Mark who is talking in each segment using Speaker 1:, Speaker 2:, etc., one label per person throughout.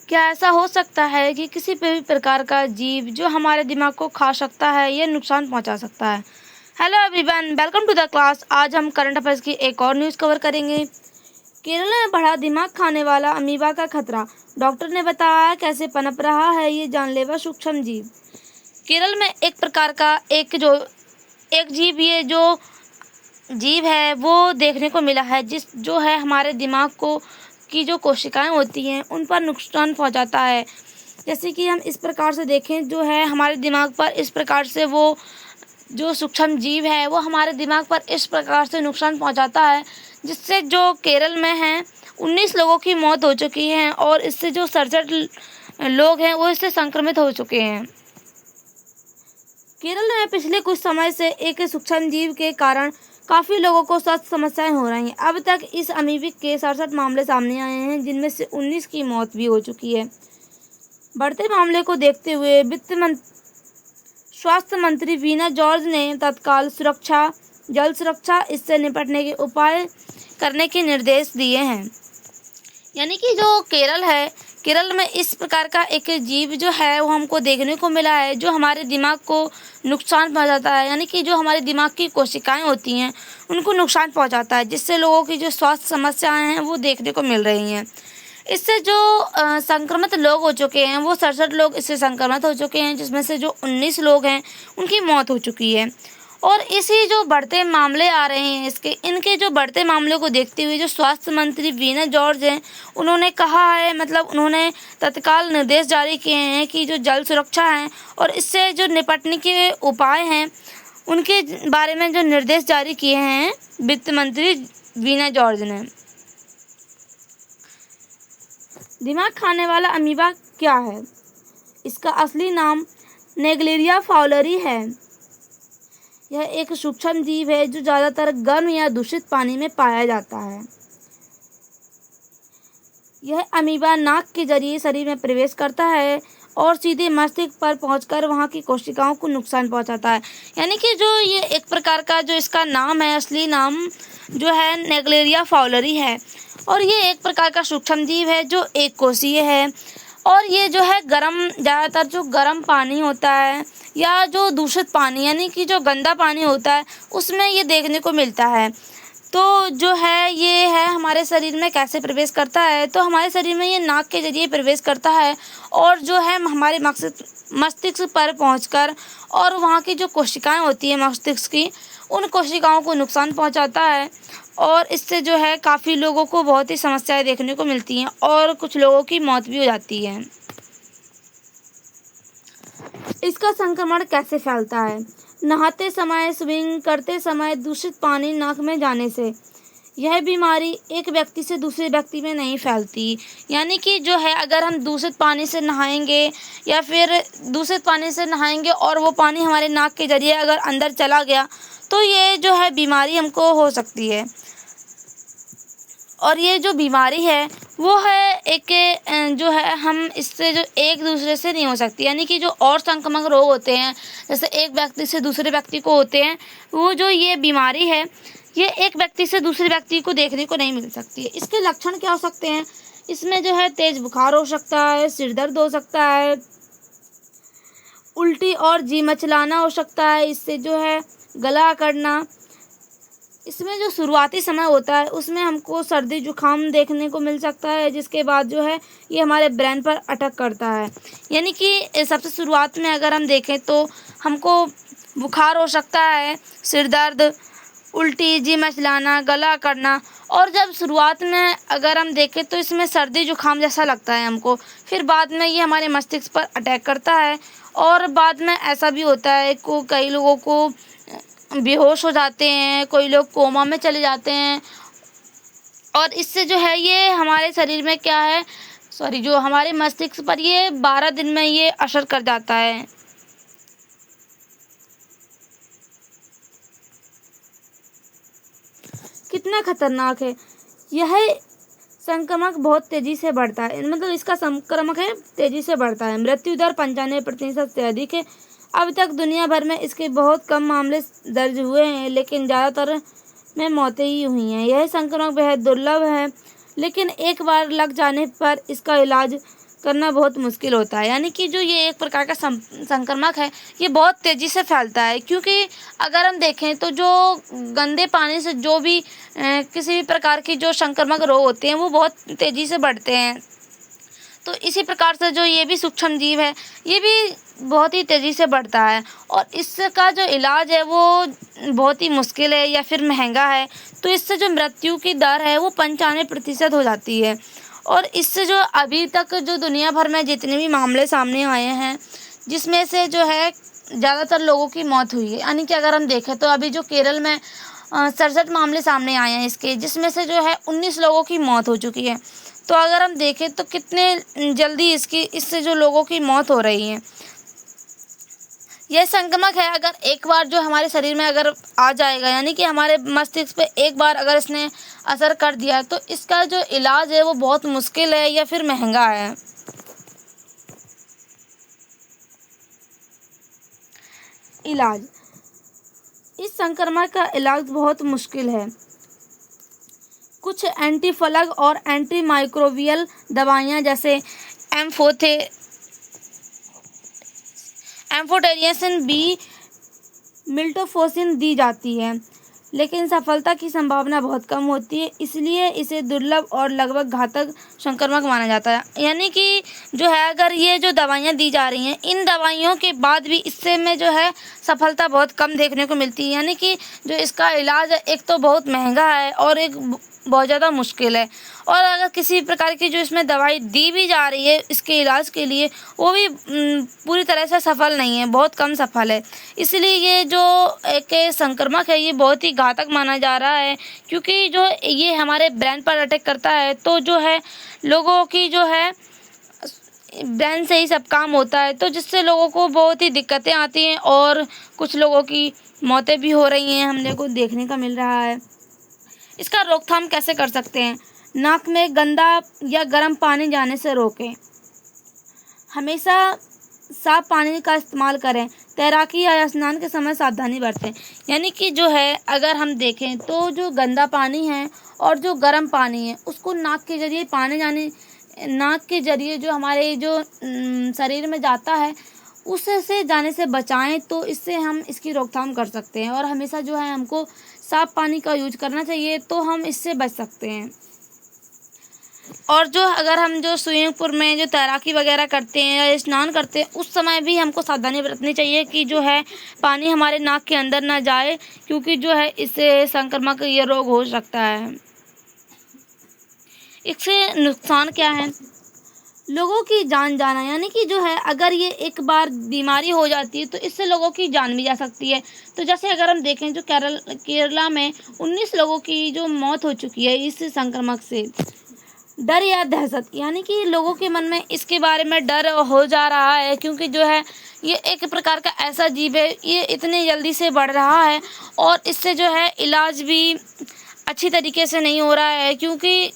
Speaker 1: क्या ऐसा हो सकता है कि किसी भी प्रकार का जीव जो हमारे दिमाग को खा सकता है या नुकसान पहुंचा सकता है? Hello everyone, welcome to the class. आज हम करंट अफेयर्स की एक और न्यूज़ कवर करेंगे। केरल में बढ़ा दिमाग खाने वाला अमीबा का खतरा, डॉक्टर ने बताया कैसे पनप रहा है ये जानलेवा सूक्ष्म जीव। केरल में एक प्रकार का एक जीव है वो देखने को मिला है जो है हमारे दिमाग को की जो कोशिकाएं होती हैं उन पर नुकसान पहुंचाता है। जैसे कि हम इस प्रकार से देखें, जो है हमारे दिमाग पर इस प्रकार से वो जो सूक्ष्म जीव है वो हमारे दिमाग पर इस प्रकार से नुकसान पहुंचाता है, जिससे जो केरल में हैं 19 लोगों की मौत हो चुकी है और इससे जो 67 लोग हैं वो इससे संक्रमित हो चुके हैं। केरल में पिछले कुछ समय से एक सूक्ष्म जीव के कारण काफ़ी लोगों को स्वास्थ्य समस्याएं हो रही हैं। अब तक इस अमीबा के 67 मामले सामने आए हैं, जिनमें से 19 की मौत भी हो चुकी है। बढ़ते मामले को देखते हुए स्वास्थ्य मंत्री वीना जॉर्ज ने तत्काल जल सुरक्षा इससे निपटने के उपाय करने के निर्देश दिए हैं। यानी कि जो केरल में इस प्रकार का एक जीव जो है वो हमको देखने को मिला है जो हमारे दिमाग को नुकसान पहुंचाता है। यानी कि जो हमारे दिमाग की कोशिकाएं होती हैं उनको नुकसान पहुंचाता है, जिससे लोगों की जो स्वास्थ्य समस्याएं हैं वो देखने को मिल रही हैं। इससे जो संक्रमित लोग हो चुके हैं वो 67 लोग इससे संक्रमित हो चुके हैं, जिसमें से जो 19 लोग हैं उनकी मौत हो चुकी है। और इसी जो बढ़ते मामले आ रहे हैं इनके जो बढ़ते मामलों को देखते हुए जो स्वास्थ्य मंत्री वीना जॉर्ज हैं उन्होंने कहा है, उन्होंने तत्काल निर्देश जारी किए हैं कि जो जल सुरक्षा है और इससे जो निपटने के उपाय हैं उनके बारे में जो निर्देश जारी किए हैं वित्त मंत्री वीना जॉर्ज ने। दिमाग खाने वाला अमीबा क्या है? इसका असली नाम नेग्लेरिया फाउलरी है। यह एक सूक्ष्म जीव है जो ज़्यादातर गर्म या दूषित पानी में पाया जाता है। यह अमीबा नाक के जरिए शरीर में प्रवेश करता है और सीधे मस्तिष्क पर पहुंचकर वहां की कोशिकाओं को नुकसान पहुंचाता है। यानी कि जो ये एक प्रकार का जो इसका नाम है, असली नाम जो है नेग्लेरिया फाउलरी है और ये एक प्रकार का सूक्ष्म जीव है जो एक कोषीय है और ये जो है ज़्यादातर जो गर्म पानी होता है या जो दूषित पानी यानी कि जो गंदा पानी होता है उसमें ये देखने को मिलता है। तो जो है ये है हमारे शरीर में कैसे प्रवेश करता है, तो हमारे शरीर में ये नाक के जरिए प्रवेश करता है और जो है हमारे मस्तिष्क पर पहुंचकर और वहाँ की जो कोशिकाएं होती है मस्तिष्क की उन कोशिकाओं को नुकसान पहुंचाता है और इससे जो है काफ़ी लोगों को बहुत ही समस्याएं देखने को मिलती हैं और कुछ लोगों की मौत भी हो जाती है। इसका संक्रमण कैसे फैलता है? नहाते समय, स्विमिंग करते समय दूषित पानी नाक में जाने से। यह बीमारी एक व्यक्ति से दूसरे व्यक्ति में नहीं फैलती। यानी कि जो है अगर हम दूषित पानी से नहाएंगे या फिर दूषित पानी से नहाएंगे और वो पानी हमारे नाक के जरिए अगर अंदर चला गया तो ये जो है बीमारी हमको हो सकती है। और ये जो बीमारी है वो है एक जो है हम इससे जो एक दूसरे से नहीं हो सकती। यानी कि जो और संक्रामक रोग होते हैं जैसे एक व्यक्ति से दूसरे व्यक्ति को होते हैं, वो जो ये बीमारी है ये एक व्यक्ति से दूसरे व्यक्ति को देखने को नहीं मिल सकती है। इसके लक्षण क्या हो सकते हैं? इसमें जो है तेज बुखार हो सकता है, सिर दर्द हो सकता है, उल्टी और जी मचलाना हो सकता है, इससे जो है गला करना। इसमें जो शुरुआती समय होता है उसमें हमको सर्दी जुकाम देखने को मिल सकता है, जिसके बाद जो है ये हमारे ब्रेन पर अटैक करता है। यानी कि सबसे शुरुआत में अगर हम देखें तो हमको बुखार हो सकता है, सिर दर्द, उल्टी, जी मचलाना, गला करना। और जब शुरुआत में अगर हम देखें तो इसमें सर्दी जुकाम जैसा लगता है हमको, फिर बाद में ये हमारे मस्तिष्क पर अटैक करता है और बाद में ऐसा भी होता है कई लोगों को बेहोश हो जाते हैं, कोई लोग कोमा में चले जाते हैं और इससे जो है ये हमारे शरीर में जो हमारे मस्तिष्क पर ये 12 दिन में ये असर कर जाता है। कितना खतरनाक है यह संक्रमक, बहुत तेजी से बढ़ता है। इसका संक्रमक है तेजी से बढ़ता है। मृत्यु दर 95% से अधिक है। अब तक दुनिया भर में इसके बहुत कम मामले दर्ज हुए हैं, लेकिन ज़्यादातर में मौतें ही हुई हैं। यह संक्रमण बेहद दुर्लभ है, लेकिन एक बार लग जाने पर इसका इलाज करना बहुत मुश्किल होता है। यानी कि जो ये एक प्रकार का संक्रमक है, ये बहुत तेज़ी से फैलता है, क्योंकि अगर हम देखें तो जो गंदे पानी से जो भी किसी भी प्रकार की जो संक्रामक रोग होते हैं वो बहुत तेज़ी से बढ़ते हैं। तो इसी प्रकार से जो ये भी सूक्ष्म जीव है, ये भी बहुत ही तेज़ी से बढ़ता है, और इसका जो इलाज है वो बहुत ही मुश्किल है या फिर महंगा है। तो इससे जो मृत्यु की दर है वो 95% हो जाती है। और इससे जो अभी तक जो दुनिया भर में जितने भी मामले सामने आए हैं, जिसमें से जो है ज़्यादातर लोगों की मौत हुई है। यानी कि अगर हम देखें तो अभी जो केरल में 67 मामले सामने आए हैं इसके, जिसमें से जो है 19 लोगों की मौत हो चुकी है। तो अगर हम देखें तो कितने जल्दी इससे जो लोगों की मौत हो रही है। यह संक्रमक है, अगर एक बार जो हमारे शरीर में अगर आ जाएगा, यानी कि हमारे मस्तिष्क पे एक बार अगर इसने असर कर दिया, तो इसका जो इलाज है वो बहुत मुश्किल है या फिर महंगा है। इलाज, इस संक्रमण का इलाज बहुत मुश्किल है। कुछ एंटीफंगल और एंटीमाइक्रोबियल दवाइयाँ जैसे एम्फोटेरिसिन बी, मिल्टोफोसिन दी जाती है, लेकिन सफलता की संभावना बहुत कम होती है, इसलिए इसे दुर्लभ और लगभग घातक संक्रमक माना जाता है। यानी कि जो है अगर ये जो दवाइयाँ दी जा रही हैं, इन दवाइयों के बाद भी इससे में जो है सफलता बहुत कम देखने को मिलती है। यानी कि जो इसका इलाज है, एक तो बहुत महंगा है और एक बहुत ज़्यादा मुश्किल है। और अगर किसी प्रकार की जो इसमें दवाई दी भी जा रही है इसके इलाज के लिए, वो भी पूरी तरह से सफल नहीं है, बहुत कम सफल है। इसलिए ये जो एक संक्रमक है ये बहुत ही घातक माना जा रहा है, क्योंकि जो ये हमारे ब्रेन पर अटैक करता है, तो जो है लोगों की जो है ब्रेन से ही सब काम होता है, तो जिससे लोगों को बहुत ही दिक्कतें आती हैं और कुछ लोगों की मौतें भी हो रही हैं, हमने को देखने का मिल रहा है। इसका रोकथाम कैसे कर सकते हैं? नाक में गंदा या गर्म पानी जाने से रोकें। हमेशा साफ पानी का इस्तेमाल करें। तैराकी या स्नान के समय सावधानी बरतें। यानी कि जो है अगर हम देखें तो जो गंदा पानी है और जो गर्म पानी है, उसको नाक के जरिए नाक के जरिए जो हमारे जो शरीर में जाता है, उससे जाने से बचाएं, तो इससे हम इसकी रोकथाम कर सकते हैं। और हमेशा जो है हमको साफ पानी का यूज करना चाहिए, तो हम इससे बच सकते हैं। और जो अगर हम जो स्विमिंग पूल में जो तैराकी वगैरह करते हैं या स्नान करते हैं, उस समय भी हमको सावधानी बरतनी चाहिए कि जो है पानी हमारे नाक के अंदर ना जाए, क्योंकि जो है इससे संक्रामक ये रोग हो सकता है। इससे नुकसान क्या है? लोगों की जान जाना। यानी कि जो है अगर ये एक बार बीमारी हो जाती है तो इससे लोगों की जान भी जा सकती है। तो जैसे अगर हम देखें जो केरला में 19 लोगों की जो मौत हो चुकी है इस संक्रमक से। डर या दहशत, यानी कि लोगों के मन में इसके बारे में डर हो जा रहा है, क्योंकि जो है ये एक प्रकार का ऐसा जीव है, ये इतनी जल्दी से बढ़ रहा है और इससे जो है इलाज भी अच्छी तरीके से नहीं हो रहा है, क्योंकि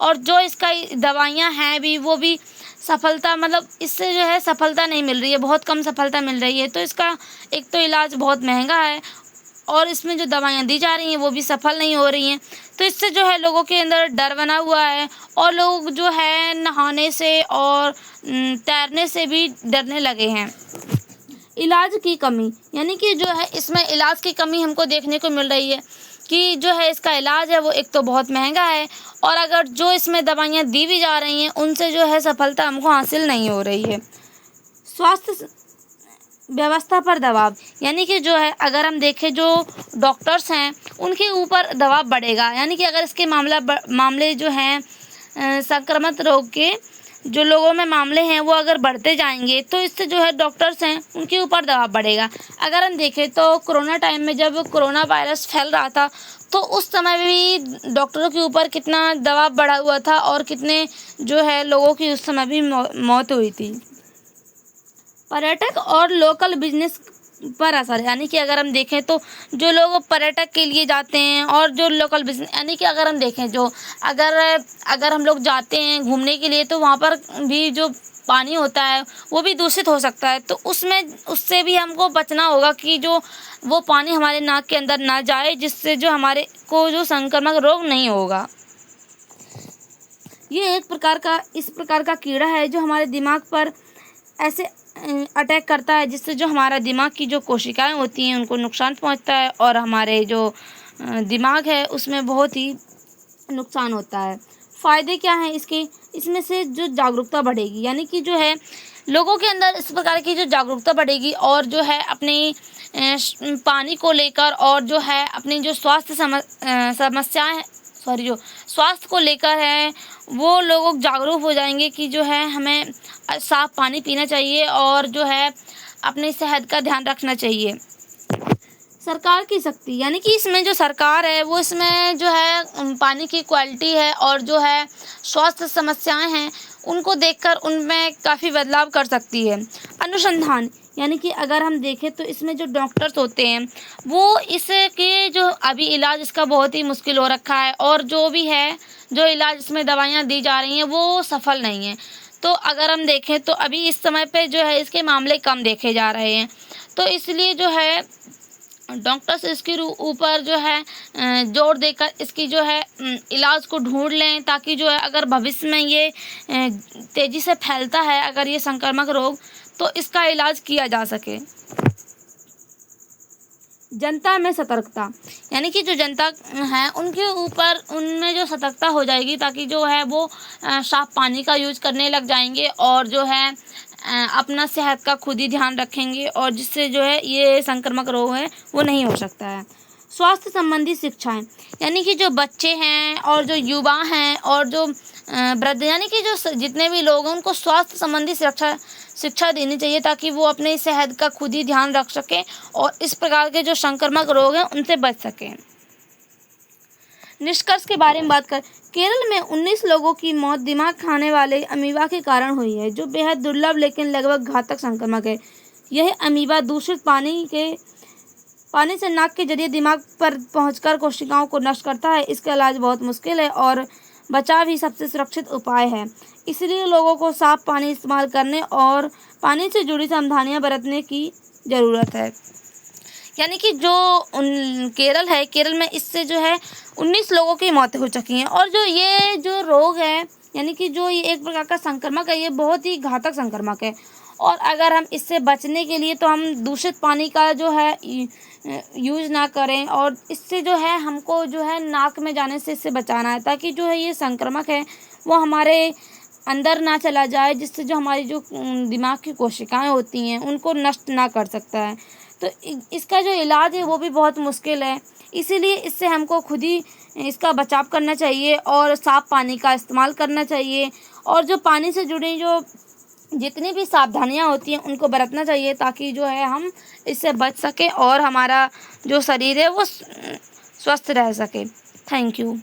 Speaker 1: और जो इसका दवाइयाँ हैं भी वो भी सफलता इससे जो है सफलता नहीं मिल रही है, बहुत कम सफलता मिल रही है। तो इसका एक तो इलाज बहुत महंगा है और इसमें जो दवाइयाँ दी जा रही हैं वो भी सफल नहीं हो रही हैं। तो इससे जो है लोगों के अंदर डर बना हुआ है और लोग जो है नहाने से और तैरने से भी डरने लगे हैं। इलाज की कमी, यानी कि जो है इसमें इलाज की कमी हमको देखने को मिल रही है कि जो है इसका इलाज है वो एक तो बहुत महंगा है, और अगर जो इसमें दवाइयाँ दी भी जा रही हैं उनसे जो है सफलता हमको हासिल नहीं हो रही है। स्वास्थ्य व्यवस्था पर दबाव, यानी कि जो है अगर हम देखें जो डॉक्टर्स हैं उनके ऊपर दबाव बढ़ेगा। यानी कि अगर इसके मामले जो हैं संक्रमित रोग के जो लोगों में मामले हैं वो अगर बढ़ते जाएंगे, तो इससे जो है डॉक्टर्स हैं उनके ऊपर दबाव बढ़ेगा। अगर हम देखें तो कोरोना टाइम में जब कोरोना वायरस फैल रहा था, तो उस समय भी डॉक्टरों के ऊपर कितना दबाव बढ़ा हुआ था और कितने जो है लोगों की उस समय भी मौत हुई थी। पर्यटक और लोकल बिजनेस पर असर, यानी कि अगर हम देखें तो जो लोग पर्यटक के लिए जाते हैं और जो लोकल बिजनेस, यानी कि अगर हम देखें जो अगर हम लोग जाते हैं घूमने के लिए, तो वहाँ पर भी जो पानी होता है वो भी दूषित हो सकता है। तो उससे भी हमको बचना होगा कि जो वो पानी हमारे नाक के अंदर ना जाए, जिससे जो हमारे को जो संक्रामक रोग नहीं होगा। ये इस प्रकार का कीड़ा है जो हमारे दिमाग पर ऐसे अटैक करता है, जिससे जो हमारा दिमाग की जो कोशिकाएं होती हैं उनको नुकसान पहुंचता है और हमारे जो दिमाग है उसमें बहुत ही नुकसान होता है। फ़ायदे क्या हैं इसके? इसमें से जो जागरूकता बढ़ेगी, यानी कि जो है लोगों के अंदर इस प्रकार की जो जागरूकता बढ़ेगी और जो है अपनी पानी को लेकर और जो है अपनी जो समस्याएं जो स्वास्थ्य को लेकर है वो लोग जागरूक हो जाएंगे कि जो है हमें साफ़ पानी पीना चाहिए और जो है अपनी सेहत का ध्यान रखना चाहिए। सरकार की शक्ति, यानी कि इसमें जो सरकार है वो इसमें जो है पानी की क्वालिटी है और जो है स्वास्थ्य समस्याएं हैं उनको देखकर उनमें काफ़ी बदलाव कर सकती है। अनुसंधान, यानी कि अगर हम देखें तो इसमें जो डॉक्टर्स होते हैं वो इसके जो अभी इलाज इसका बहुत ही मुश्किल हो रखा है और जो भी है जो इलाज इसमें दवाइयाँ दी जा रही हैं वो सफल नहीं है। तो अगर हम देखें तो अभी इस समय पे जो है इसके मामले कम देखे जा रहे हैं, तो इसलिए जो है डॉक्टर्स इसके ऊपर जो है जोर देकर इसकी जो है इलाज को ढूंढ लें, ताकि जो है अगर भविष्य में ये तेज़ी से फैलता है अगर ये संक्रामक रोग, तो इसका इलाज किया जा सके। जनता में सतर्कता, यानी कि जो जनता है उनके ऊपर उनमें जो सतर्कता हो जाएगी ताकि जो है वो साफ पानी का यूज करने लग जाएंगे और जो है अपना सेहत का खुद ही ध्यान रखेंगे और जिससे जो है ये संक्रामक रोग है वो नहीं हो सकता है। स्वास्थ्य संबंधी शिक्षाएं, यानी कि जो बच्चे हैं और जो युवा हैं और जो वृद्ध, यानी कि जो जितने भी लोग हैं उनको स्वास्थ्य संबंधी शिक्षा देनी चाहिए ताकि वो अपने सेहत का खुद ही ध्यान रख सकें और इस प्रकार के जो संक्रामक रोग हैं उनसे बच सकें। निष्कर्ष के बारे में बात कर, केरल में 19 लोगों की मौत दिमाग खाने वाले अमीबा के कारण हुई है, जो बेहद दुर्लभ लेकिन लगभग घातक संक्रमक है। यह अमीबा दूषित पानी से नाक के जरिए दिमाग पर पहुंचकर कोशिकाओं को नष्ट करता है। इसका इलाज बहुत मुश्किल है और बचाव ही सबसे सुरक्षित उपाय है। इसलिए लोगों को साफ पानी इस्तेमाल करने और पानी से जुड़ी सावधानियां बरतने की ज़रूरत है। यानी कि जो केरल है, केरल में इससे जो है 19 लोगों की मौतें हो चुकी हैं और जो ये जो रोग है, यानी कि जो ये एक प्रकार का संक्रमक है, ये बहुत ही घातक संक्रमक है और अगर हम इससे बचने के लिए तो हम दूषित पानी का जो है यूज़ ना करें और इससे जो है हमको जो है नाक में जाने से इससे बचाना है ताकि जो है ये संक्रमक है वो हमारे अंदर ना चला जाए, जिससे जो हमारी जो दिमाग की कोशिकाएं होती हैं उनको नष्ट ना कर सकता है। तो इसका जो इलाज है वो भी बहुत मुश्किल है, इसीलिए इससे हमको खुद ही इसका बचाव करना चाहिए और साफ़ पानी का इस्तेमाल करना चाहिए और जो पानी से जुड़ी जो जितनी भी सावधानियां होती हैं उनको बरतना चाहिए ताकि जो है हम इससे बच सकें और हमारा जो शरीर है वो स्वस्थ रह सके। Thank you.